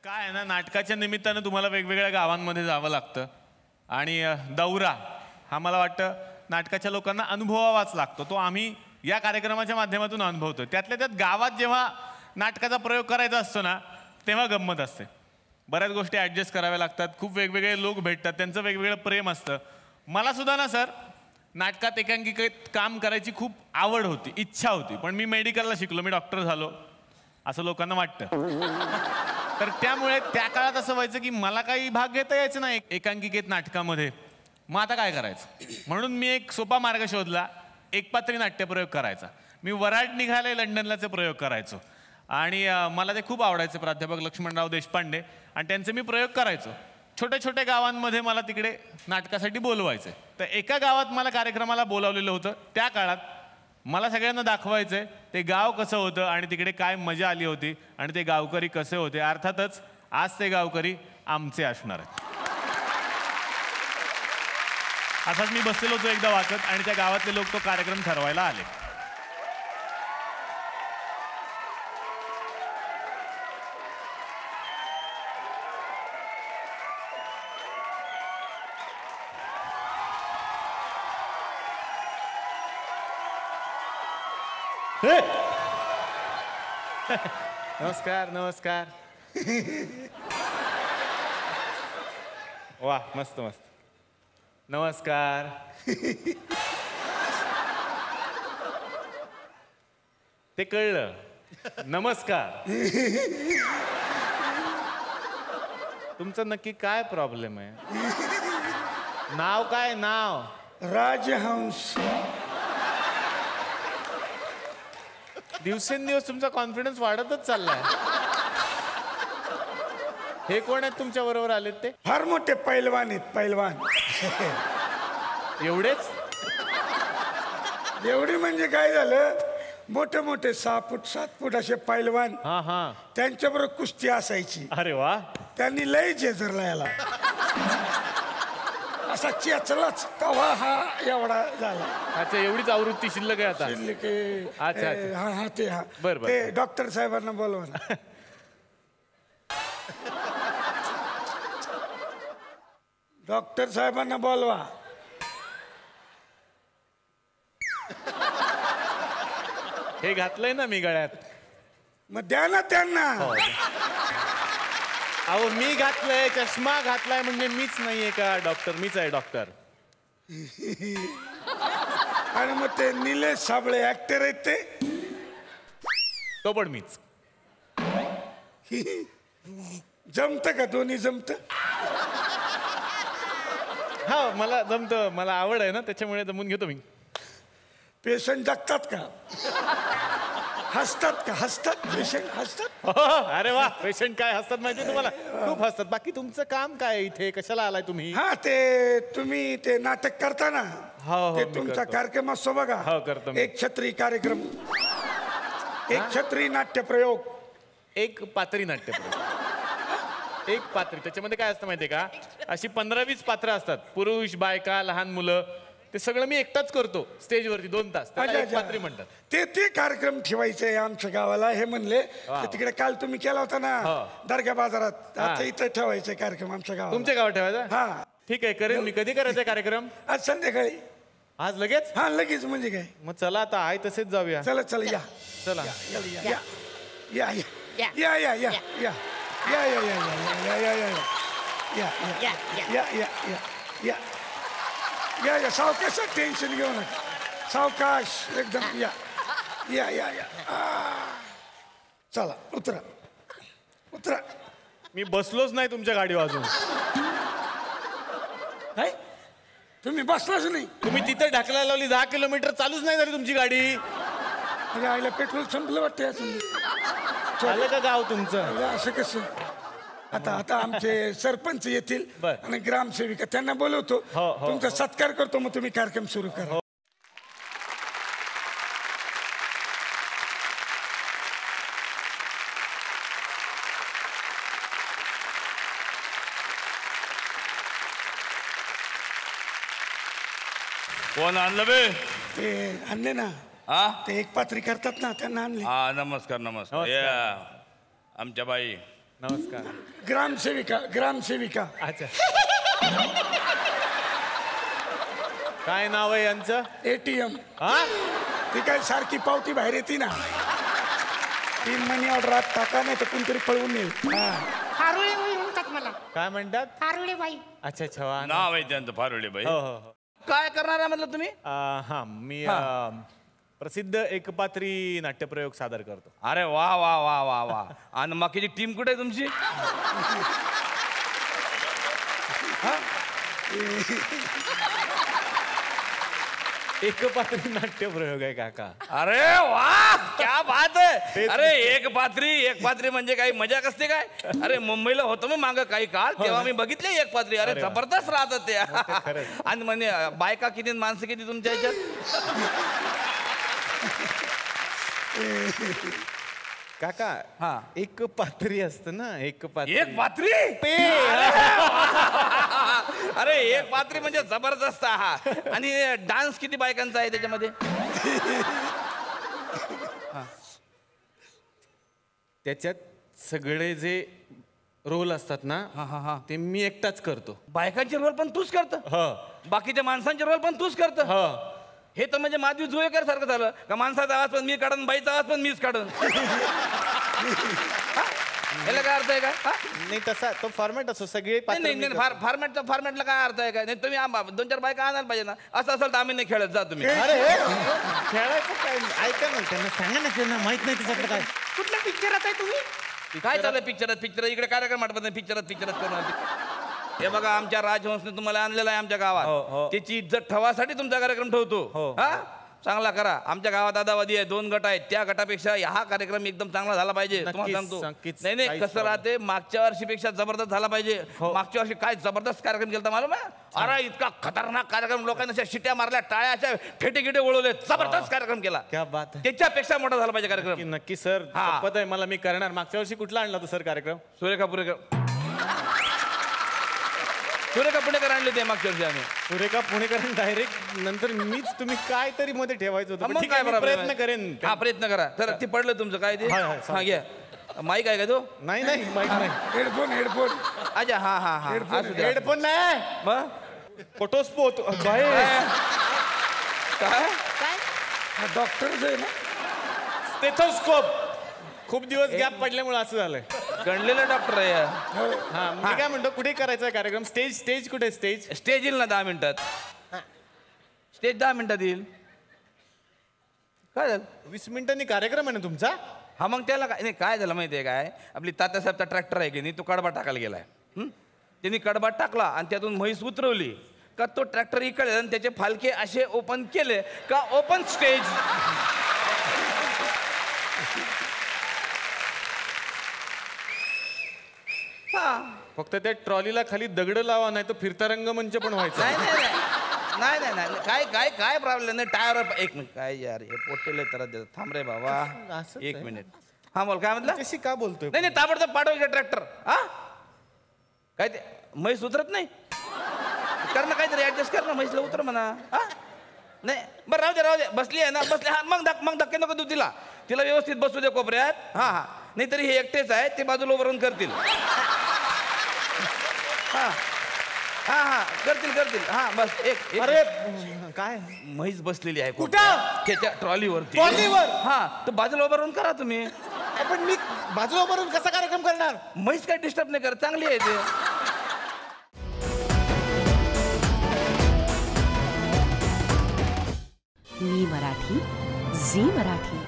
काय आहे ना, नाटकाच्या निमित्तानं तुम्हाला वेगवेगळ्या गावांमध्ये जावं लागतं आणि दौरा हा मला वाटतं नाटकाच्या लोकांना अनुभवावाच लागतो. तो आम्ही या कार्यक्रमाच्या माध्यमातून अनुभवतो. त्यातल्या त्यात गावात जेव्हा नाटकाचा प्रयोग करायचा असतो ना, तेव्हा गंमत असते. बऱ्याच गोष्टी ॲडजस्ट कराव्या लागतात. खूप वेगवेगळे लोक भेटतात, त्यांचं वेगवेगळं प्रेम असतं. मला सुद्धा ना सर नाटकात एकांकिकेत काम करायची खूप आवड होती, इच्छा होती. पण मी मेडिकलला शिकलो, मी डॉक्टर झालो असं लोकांना वाटतं. तर त्यामुळे त्या काळात असं व्हायचं की मला काही भाग घेता यायचं नाही एकांकिकेत नाटकामध्ये. मग आता काय करायचं, म्हणून मी एक सोपा मार्ग शोधला, एकपात्री नाट्यप्रयोग करायचा. मी वराड निघाले लंडनलाचे प्रयोग करायचो आणि मला ते खूप आवडायचे. प्राध्यापक लक्ष्मणराव देशपांडे आणि त्यांचे मी प्रयोग करायचो. छोट्या छोट्या गावांमध्ये मला तिकडे नाटकासाठी बोलवायचे. तर एका गावात मला कार्यक्रमाला बोलावलेलं होतं. त्या काळात मला सगळ्यांना दाखवायचंय ते गाव कसं होतं आणि तिकडे काय मजा आली होती आणि ते गावकरी कसे होते. अर्थातच आज ते गावकरी आमचे असणार आहेत. असाच मी बसलेलो होतो एकदा वाचत आणि त्या गावातले लोक तो कार्यक्रम ठरवायला आले. नमस्कार नमस्कार. वा मस्त मस्त. नमस्कार. ते कळलं. नमस्कार. तुमचं नक्की काय प्रॉब्लेम आहे? नाव काय? नाव राजहंस. दिवसेंदिवस तुमचा कॉन्फिडन्स वाढतच चाललाय. हे कोण आहेत तुमच्या बरोबर आलेत? ते फार मोठे पैलवान आहेत. पैलवान एवढेच? एवढी म्हणजे काय झालं, मोठे मोठे 6 फूट 7 फूट असे पैलवान. हा हा. त्यांच्याबरोबर कुस्ती असायची. अरे वा. त्यांनी लय जेजरला याला असा चेचलाच तवा हा एवढा झाला. अच्छा, एवढीच आवृत्ती शिल्लक आहे आता? अच्छा हा हा ते हा बरं ते डॉक्टर साहेबांना बोलवा ना. डॉक्टर साहेबांना बोलवा. हे घातलंय ना मी गळ्यात. मग द्या ना त्यांना. अहो मी घातलंय, चष्मा घातलाय म्हणजे मीच नाहीये का डॉक्टर? मीच आहे डॉक्टर. आणि मग ते निलेश साबळे ऍक्टर आहेत ते? तो पण मीच. जमत का? दोन्ही जमत? हा मला जमतं, मला आवड आहे ना त्याच्यामुळे जमून घेतो मी. पेशंट जगतात का? हसतात का? हसतात पेशंट? हसतात? अरे वा. पेशंट काय हसतात माहिती तुम्हाला? खूप हसतात. बाकी तुमचं काम काय इथे? कशाला आलाय तुम्ही? हा ते तुम्ही ते नाटक करता ना, हो ते तुमचा कार्यक्रम असतो बघा. हो करतो. एक छत्री कार्यक्रम, एक छत्री नाट्यप्रयोग, एक पात्री नाट्यप्रयोग. एक पात्री त्याच्यामध्ये काय असतं माहितीये का? अशी 15-20 पात्र असतात. पुरुष, बायका, लहान मुलं. ते सगळं मी एकटाच करतो स्टेजवरती 2 तास. एक पात्री म्हणतात. ते कार्यक्रम ठेवायचे आमच्या गावाला. हे म्हणले तिकडे काल तुम्ही केला होता ना दर्गा बाजारात, आता इथं ठेवायचे कार्यक्रम आमच्या गावात. तुमच्या गावात ठेवायचा? हा ठीक आहे, करेन मी. कधी करायचा कार्यक्रम? आज संध्याकाळी. आज लगेच? हा लगेच. म्हणजे काय? मग चला आता आहे तसेच जाऊया. चला चला या. चला या या या या या या या या या या या या या या या या या सावकाश. टेन्शन घेऊ नका, सावकाश एकदम. या या या या. चला उतरा उतरा. मी बसलोच नाही तुमच्या गाडीवर अजून. काय तुम्ही बसलाच नाही? तुम्ही तिथे ढकलायला लावली, 10 किलोमीटर चालूच नाही झाली तुमची गाडी. अरे आईला पेट्रोल संपलं वाटतं. आलं का गाव तुमचं? असं कसं? आता आता आमचे सरपंच येतील आणि ग्रामसेविका, त्यांना बोलवतो. तुमचा सत्कार करतो, मग तुम्ही कार्यक्रम सुरू करा. कोण आणलं बे? ते आणले ना. हा ते एक पात्री करतात ना, त्यांना आणले. हा नमस्कार नमस्कार. या आमच्या बाई नमस्कार. ग्रामसेविका अच्छा. काय नाव आहे यांचं? ATM. हा ती काय सारखी पावती बाहेर येते ना, 3 मनी ऑर्डर आत टाका, नाही तर कोणतरी पळवून येईल. फारुळे बाई म्हणतात मला. काय म्हणतात? फारुळे बाई. अच्छा अच्छा वा. नाव आहे त्यांचं फारुळे बाई. हो हो हो. काय करणार आहे म्हटलं तुम्ही? हा मी प्रसिद्ध एकपात्री नाट्यप्रयोग सादर करतो. अरे वा वा वा वा वा. आणि बाकीची टीम कुठे आहे तुमची? एकपात्री नाट्यप्रयोग आहे काका. अरे वा क्या बात आहे. अरे एक पात्री म्हणजे काही मजा असते काय? अरे मुंबईला होतो मी मागं काही काळ, तेव्हा मी बघितले एक पात्री. अरे जबरदस्त राहतात ते. आणि म्हणजे बायका किती माणसं किती तुमच्या ह्याच्यात? काका हा. एक पात्री असतं ना, एक पात्री. एक पात्री. अरे एक पात्री म्हणजे जबरदस्त. हा. आणि डान्स किती बायकांचा आहे त्याच्यामध्ये? त्याच्यात सगळे जे रोल असतात ना, ते मी एकटाच करतो. बायकांचे रोल पण तूच करत, बाकीच्या माणसांचे रोल पण तूच करत. हे तर म्हणजे माधवी जुळेकर सारखं झालं का? माणसाचा आवाज पण मी काढन, बाईचा आवाज पण मीच काढन. याला काय अर्थ आहे का? नाही तसा तो फॉर्मॅट असतो. सगळे नाही फॉर्मॅटला काय अर्थ आहे काय? नाही तुम्ही 2-4 बायका आणायला पाहिजे ना. असं असेल तर आम्ही नाही खेळत. जा तुम्ही. अरे खेळायचं काय? ऐका ना, त्यांना सांगा ना, त्यांना माहित नाही त्याच्यातलं काय. कुठल्या पिक्चरात आहे तुम्ही? काय चाललंय पिक्चर इकडे कार्यक्रम आठवत नाही. पिक्चरात करून हे बघा, आमच्या राजहंसने तुम्हाला आणलेला आहे आमच्या गावात. त्याची इज्जत ठेवासाठी तुमचा कार्यक्रम ठेवतो. हा चांगला करा. आमच्या गावात दादावादी आहे, 2 गट आहेत. त्या गटापेक्षा हा कार्यक्रम एकदम चांगला झाला पाहिजे. तुम्हाला सांगतो. नाही कसं राहते, मागच्या वर्षीपेक्षा जबरदस्त झाला पाहिजे. मागच्या वर्षी काय जबरदस्त कार्यक्रम केला मालूम आहे? अरे इतका खतरनाक कार्यक्रम, लोकांना शिट्या मारल्या, टाळ्याच्या फेटे ओळवले, जबरदस्त कार्यक्रम केला. क्या बात आहे. त्याच्यापेक्षा मोठा झाला पाहिजे कार्यक्रम. नक्की सर, शपथ आहे मला, मी करणार. मागच्या वर्षी कुठला आणला होता सर कार्यक्रम? सुरेखा पुणेकर आणले ते मागच्या वर्षी आम्ही. सुरेखा पुणेकर डायरेक्ट नंतर मीच. तुम्ही काय तरी मध्ये ठेवायचं होतं. मग ठीक काय आहे, मी बरोबर प्रयत्न आहे. करेन. हा प्रयत्न करा. तर ते पडलं तुमचं काय ते? हा घ्या. माईक आहे का तो? नाही माहित नाही. हेडफोन. अच्छा हा हेडफोन नाही, मग फोटोस्पोत. काय डॉक्टरच आहे ना. स्टेथोस्कोप. खूप दिवस गॅप पडल्यामुळे असं झालंय. गणलेला डॉक्टर आहे. हा मी काय म्हणतो, कुठे करायचा कार्यक्रम? स्टेज कुठे? स्टेज येईल ना 10 मिनिटात. स्टेज 10 मिनिटात येईल. काय झालं? 20 मिनिटांनी कार्यक्रम आहे ना तुमचा? हा मग त्याला काय नाही. काय झालं माहितीये काय? आपली तात्यासाहेबचा ट्रॅक्टर आहे की नाही, तो कडबा टाकायला गेलाय. त्यांनी कडबा टाकला आणि त्यातून म्हैस उतरवली का तो ट्रॅक्टर इकडे आणि त्याचे फालके असे ओपन केले का ओपन स्टेज. फक्त त्या ट्रॉलीला खाली दगड लावा, नाही तर फिरता रंगमंच पण व्हायचा. नाही काय प्रॉब्लेम नाही. टायर. एक मिनिट. काय यार हे पोटेले तर थांब रे बाबा. एक मिनिट. हा बोल. काय म्हटलं? त्याशी का बोलतोय? नाही ताबडतोब पाठवायचं ट्रॅक्टर. हा काय ते म्हैस उतरत नाही? कर ना काहीतरी ऍडजस्ट कर ना. म्हैसला उतर म्हणा. हा नाही बरं राहू दे. बसली आहे ना, बसली. हा मग धक्के नको देऊ तिला व्यवस्थित बसू दे कोपऱ्यात. हा नाही तरी हे एकटेच आहे, ते बाजूला उभारून करतील. हा करतील. हा बस एक. अरे काय? म्हैस बसलेली आहे कुठं? त्याच्या ट्रॉलीवरती. ट्रॉलीवर? हा तर बाजूला उभारून करा तुम्ही. पण मी बाजूला उभारून कसा कार्यक्रम करणार? म्हैस काय डिस्टर्ब नाही करत, चांगली आहे ते. मी मराठी, झी मराठी.